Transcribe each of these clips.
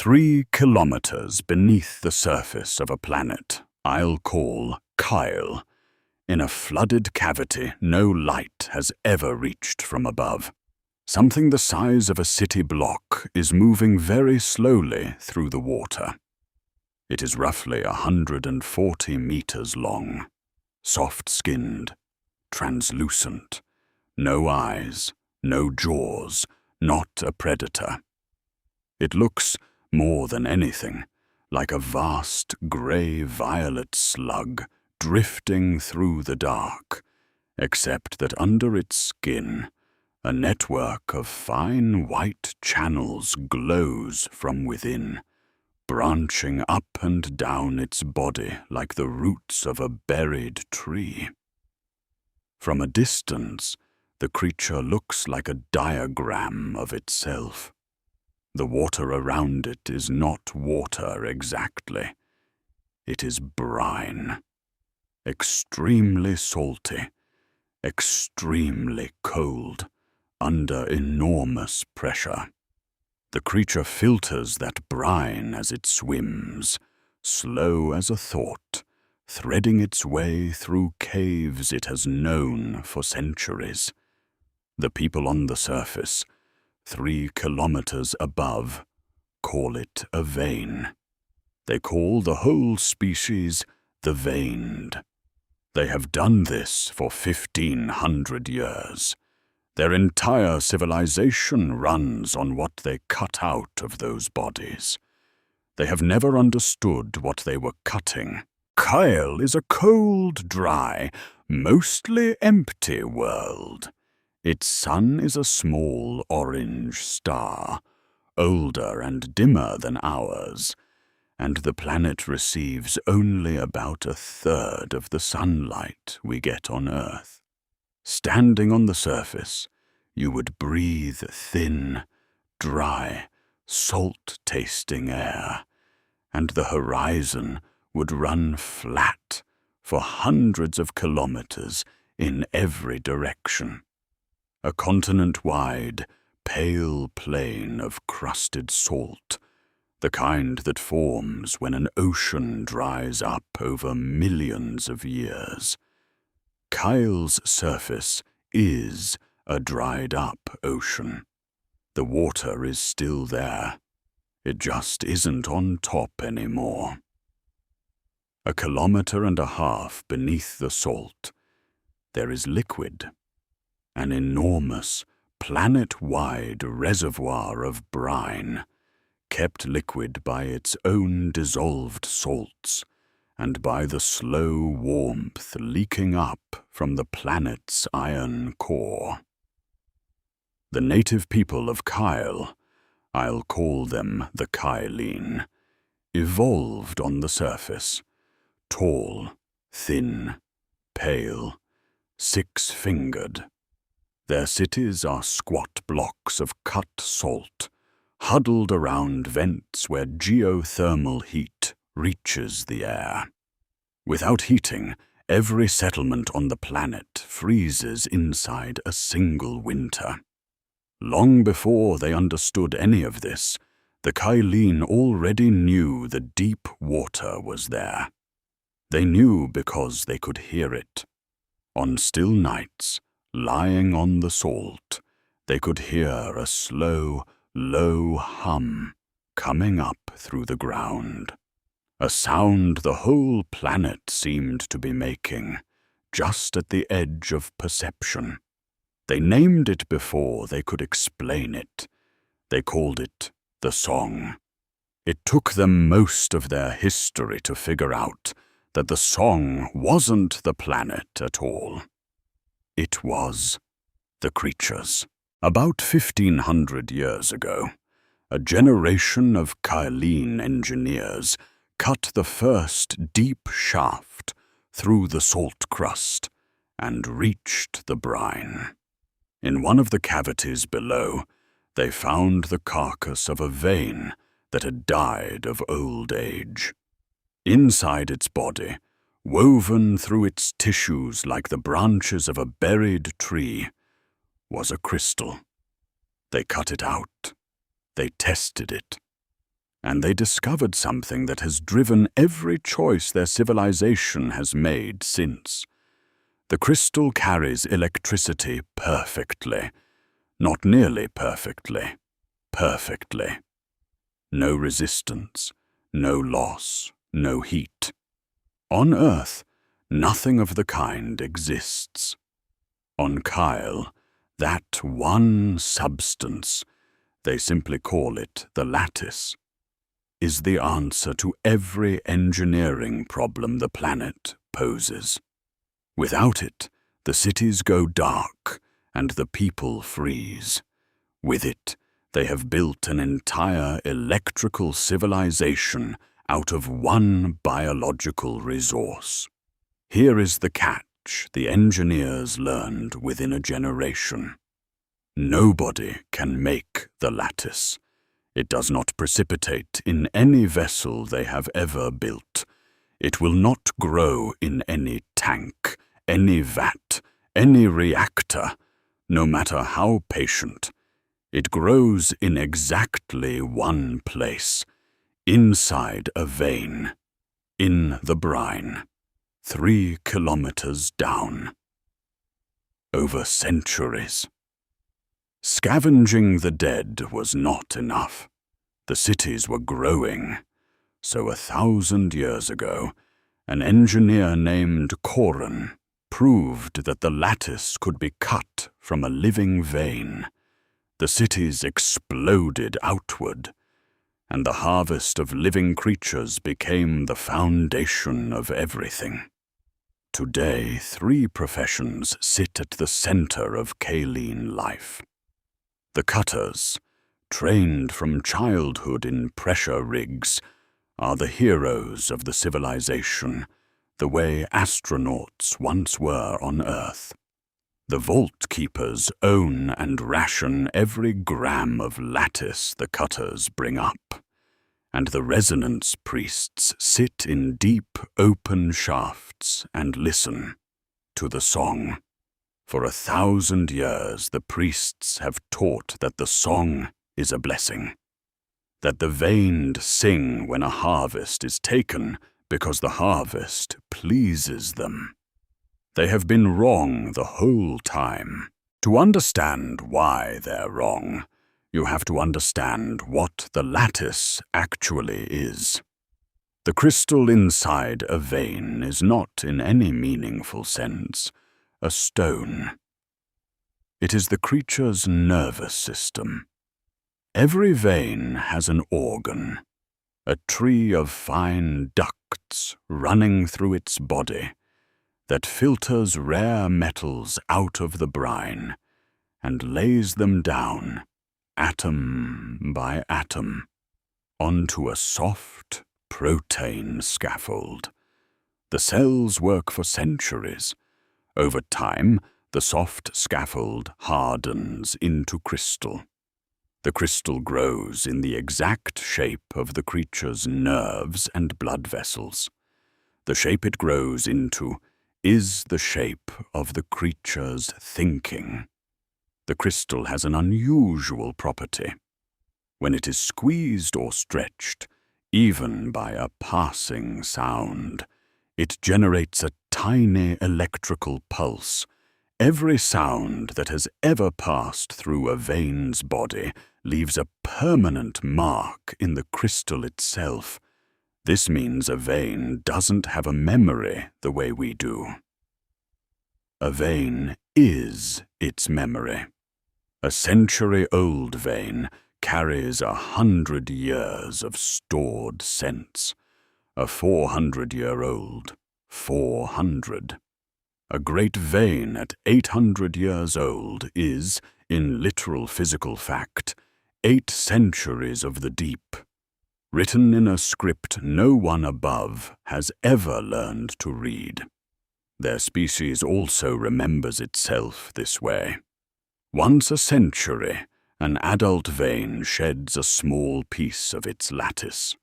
3 kilometers beneath the surface of a planet I'll call Kyle, in a flooded cavity no light has ever reached from above. Something the size of a city block is moving very slowly through the water. It is roughly 140 meters long, soft-skinned, translucent, no eyes, no jaws, not a predator. It looks, more than anything, like a vast grey-violet slug drifting through the dark, except that under its skin, a network of fine white channels glows from within, branching up and down its body like the roots of a buried tree. From a distance, the creature looks like a diagram of itself. The water around it is not water exactly. It is brine. Extremely salty, extremely cold, under enormous pressure. The creature filters that brine as it swims, slow as a thought, threading its way through caves it has known for centuries. The people on the surface, 3 kilometers above, call it a vein. They call the whole species the veined. They have done this for 1,500 years. Their entire civilization runs on what they cut out of those bodies. They have never understood what they were cutting. Kyle is a cold, dry, mostly empty world. Its sun is a small orange star, older and dimmer than ours, and the planet receives only about 1/3 of the sunlight we get on Earth. Standing on the surface, you would breathe thin, dry, salt-tasting air, and the horizon would run flat for hundreds of kilometers in every direction. A continent-wide, pale plain of crusted salt, the kind that forms when an ocean dries up over millions of years. Kyle's surface is a dried-up ocean. The water is still there. It just isn't on top anymore. 1.5 kilometers beneath the salt, there is liquid. An enormous, planet-wide reservoir of brine, kept liquid by its own dissolved salts, and by the slow warmth leaking up from the planet's iron core. The native people of Kyle, I'll call them the Kylean, evolved on the surface, tall, thin, pale, 6-fingered. Their cities are squat blocks of cut salt, huddled around vents where geothermal heat reaches the air. Without heating, every settlement on the planet freezes inside a single winter. Long before they understood any of this, the Kylean already knew the deep water was there. They knew because they could hear it. On still nights, lying on the salt, they could hear a slow, low hum coming up through the ground. A sound the whole planet seemed to be making, just at the edge of perception. They named it before they could explain it. They called it the song. It took them most of their history to figure out that the song wasn't the planet at all. It was the creatures. About 1,500 years ago, a generation of Kylean engineers cut the first deep shaft through the salt crust and reached the brine. In one of the cavities below, they found the carcass of a vein that had died of old age. Inside its body, woven through its tissues like the branches of a buried tree, was a crystal. They cut it out. They tested it. And they discovered something that has driven every choice their civilization has made since. The crystal carries electricity perfectly. Not nearly perfectly. Perfectly. No resistance, no loss, no heat. On Earth, nothing of the kind exists. On Kyle, that one substance, they simply call it the lattice, is the answer to every engineering problem the planet poses. Without it, the cities go dark and the people freeze. With it, they have built an entire electrical civilization out of one biological resource. Here is the catch the engineers learned within a generation. Nobody can make the lattice. It does not precipitate in any vessel they have ever built. It will not grow in any tank, any vat, any reactor, no matter how patient. It grows in exactly one place, inside a vein, in the brine, 3 kilometers down. Over centuries. Scavenging the dead was not enough. The cities were growing. So 1,000 years ago, an engineer named Maren proved that the lattice could be cut from a living vein. The cities exploded outward, and the harvest of living creatures became the foundation of everything. Today, 3 professions sit at the center of Kaleen life. The cutters, trained from childhood in pressure rigs, are the heroes of the civilization, the way astronauts once were on Earth. The vault keepers own and ration every gram of lattice the cutters bring up, and the resonance priests sit in deep, open shafts and listen to the song. For 1,000 years the priests have taught that the song is a blessing, that the veined sing when a harvest is taken because the harvest pleases them. They have been wrong the whole time. To understand why they're wrong, you have to understand what the lattice actually is. The crystal inside a vein is not, in any meaningful sense, a stone. It is the creature's nervous system. Every vein has an organ, a tree of fine ducts running through its body, that filters rare metals out of the brine and lays them down, atom by atom, onto a soft protein scaffold. The cells work for centuries. Over time, the soft scaffold hardens into crystal. The crystal grows in the exact shape of the creature's nerves and blood vessels. The shape it grows into is the shape of the creature's thinking. The crystal has an unusual property. When it is squeezed or stretched, even by a passing sound, it generates a tiny electrical pulse. Every sound that has ever passed through a vein's body leaves a permanent mark in the crystal itself. This means a vein doesn't have a memory the way we do. A vein is its memory. A century-old vein carries 100 years of stored sense. A 400-year-old, 400. A great vein at 800 years old is, in literal physical fact, 8 centuries of the deep, written in a script no one above has ever learned to read. Their species also remembers itself this way. Once a century, an adult vein sheds a small piece of its lattice.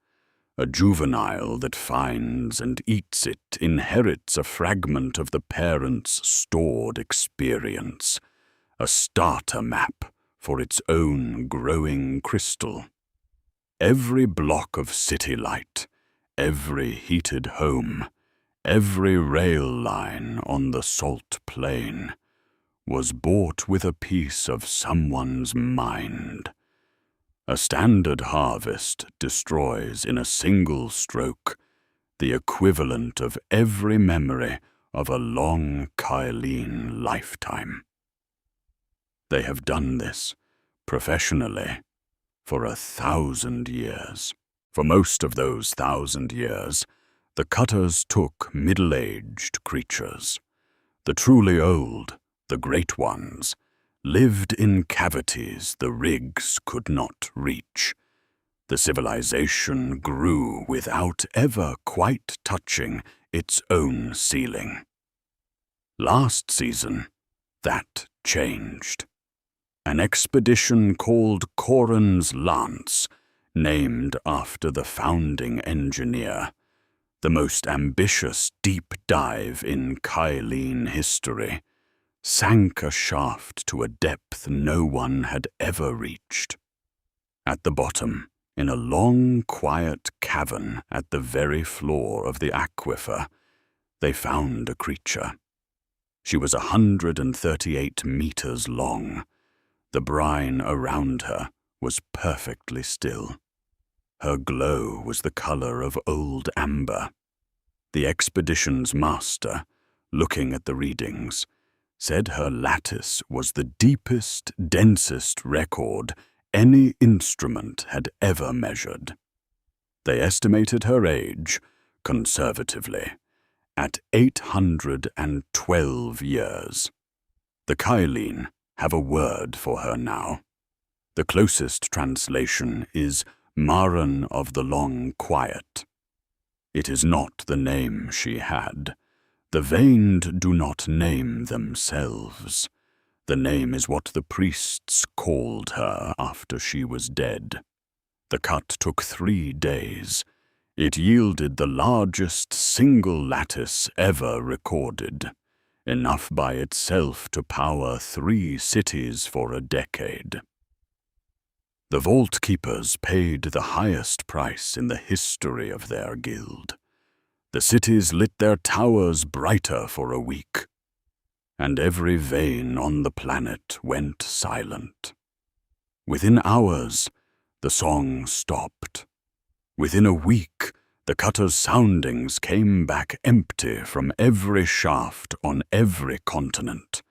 A juvenile that finds and eats it inherits a fragment of the parent's stored experience, a starter map for its own growing crystal. Every block of city light, every heated home, every rail line on the salt plain was bought with a piece of someone's mind. A standard harvest destroys in a single stroke the equivalent of every memory of a long Kylene lifetime. They have done this professionally for 1,000 years. For most of those 1,000 years, the cutters took middle-aged creatures. The truly old, the great ones, lived in cavities the rigs could not reach. The civilization grew without ever quite touching its own ceiling. Last season, that changed. An expedition called Corin's Lance, named after the founding engineer, the most ambitious deep dive in Kylene history, sank a shaft to a depth no one had ever reached. At the bottom, in a long, quiet cavern at the very floor of the aquifer, they found a creature. She was 138 meters long. The brine around her was perfectly still. Her glow was the color of old amber. The expedition's master, looking at the readings, said her lattice was the deepest, densest record any instrument had ever measured. They estimated her age, conservatively, at 812 years. The Kylene have a word for her now. The closest translation is Maren of the Long Quiet. It is not the name she had. The veined do not name themselves. The name is what the priests called her after she was dead. The cut took 3 days. It yielded the largest single lattice ever recorded, enough by itself to power 3 cities for a decade. The vault keepers paid the highest price in the history of their guild. The cities lit their towers brighter for a week, and every vein on the planet went silent. Within hours, the song stopped. Within a week, the cutter's soundings came back empty from every shaft on every continent.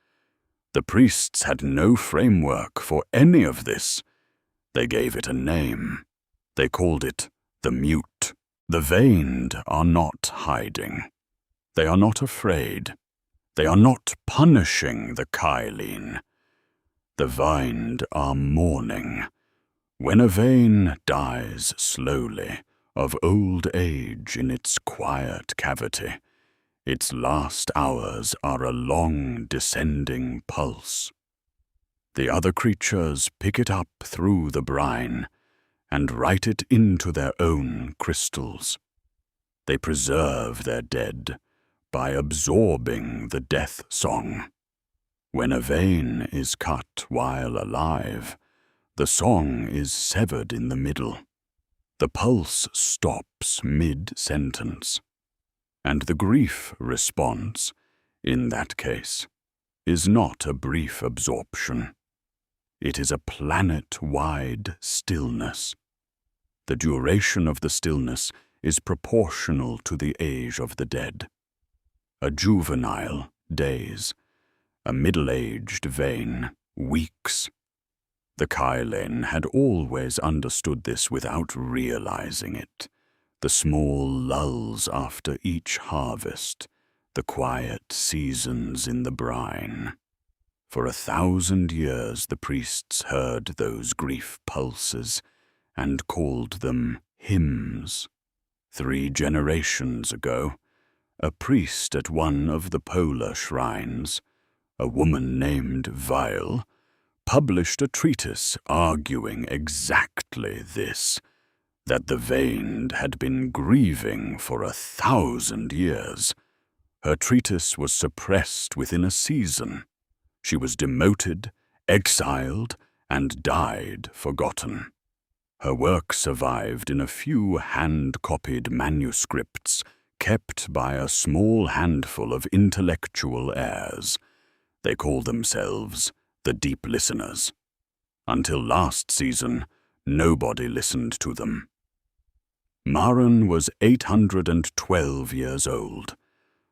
The priests had no framework for any of this. They gave it a name. They called it the mute. The veined are not hiding. They are not afraid. They are not punishing the Kylene. The vined are mourning. When a vein dies slowly, of old age in its quiet cavity, its last hours are a long descending pulse. The other creatures pick it up through the brine and write it into their own crystals. They preserve their dead by absorbing the death song. When a vein is cut while alive, the song is severed in the middle. The pulse stops mid-sentence, and the grief response, in that case, is not a brief absorption. It is a planet-wide stillness. The duration of the stillness is proportional to the age of the dead. A juvenile, days. A middle-aged vein, weeks. The Kylene had always understood this without realizing it. The small lulls after each harvest, the quiet seasons in the brine. For 1,000 years the priests heard those grief pulses and called them hymns. 3 generations ago, a priest at one of the polar shrines, a woman named Vile, published a treatise arguing exactly this, that the veined had been grieving for 1,000 years. Her treatise was suppressed within a season. She was demoted, exiled, and died forgotten. Her work survived in a few hand-copied manuscripts kept by a small handful of intellectual heirs. They call themselves the Deep Listeners. Until last season, nobody listened to them. Maren was 812 years old.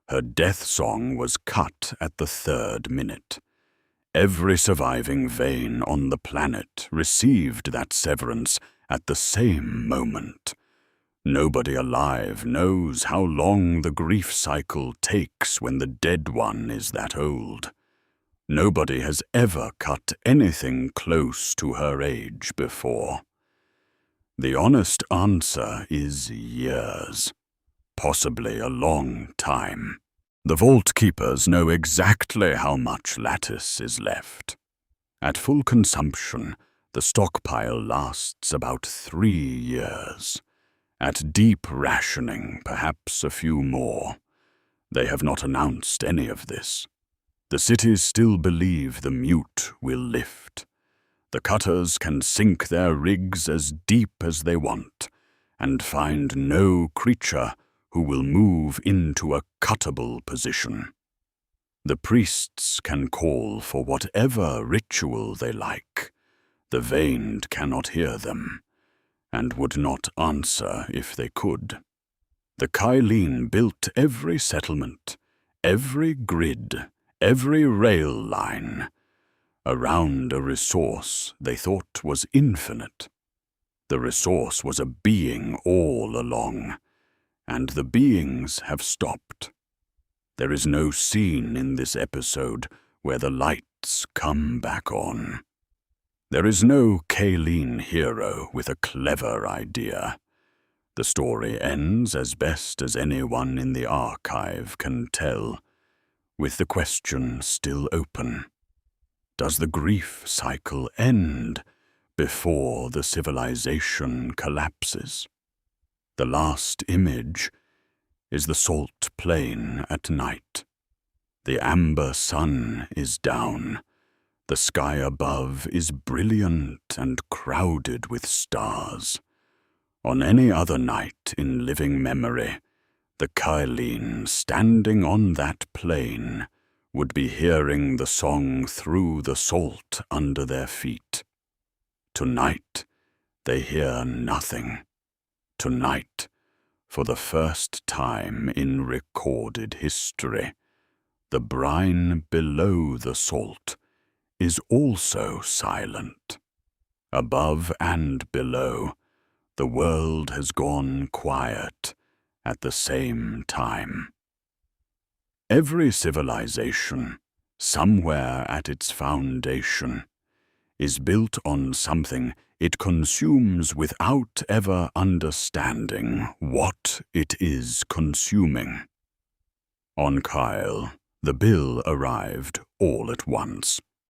Her death song was cut at the 3rd minute. Every surviving vein on the planet received that severance at the same moment. Nobody alive knows how long the grief cycle takes when the dead one is that old. Nobody has ever cut anything close to her age before. The honest answer is years, possibly a long time. The vault keepers know exactly how much lattice is left. At full consumption, the stockpile lasts about 3 years. At deep rationing, perhaps a few more. They have not announced any of this. The cities still believe the mute will lift. The cutters can sink their rigs as deep as they want, and find no creature who will move into a cuttable position. The priests can call for whatever ritual they like. The veined cannot hear them, and would not answer if they could. The Kylene built every settlement, every grid, every rail line, around a resource they thought was infinite. The resource was a being all along, and the beings have stopped. There is no scene in this episode where the lights come back on. There is no Kylene hero with a clever idea. The story ends as best as anyone in the archive can tell, with the question still open. Does the grief cycle end before the civilization collapses? The last image is the salt plain at night. The amber sun is down. The sky above is brilliant and crowded with stars. On any other night in living memory, the Kylene standing on that plain would be hearing the song through the salt under their feet. Tonight, they hear nothing. Tonight, for the first time in recorded history, the brine below the salt is also silent. Above and below, the world has gone quiet at the same time. Every civilization, somewhere at its foundation, is built on something it consumes without ever understanding what it is consuming. On Kyle, the bill arrived all at once.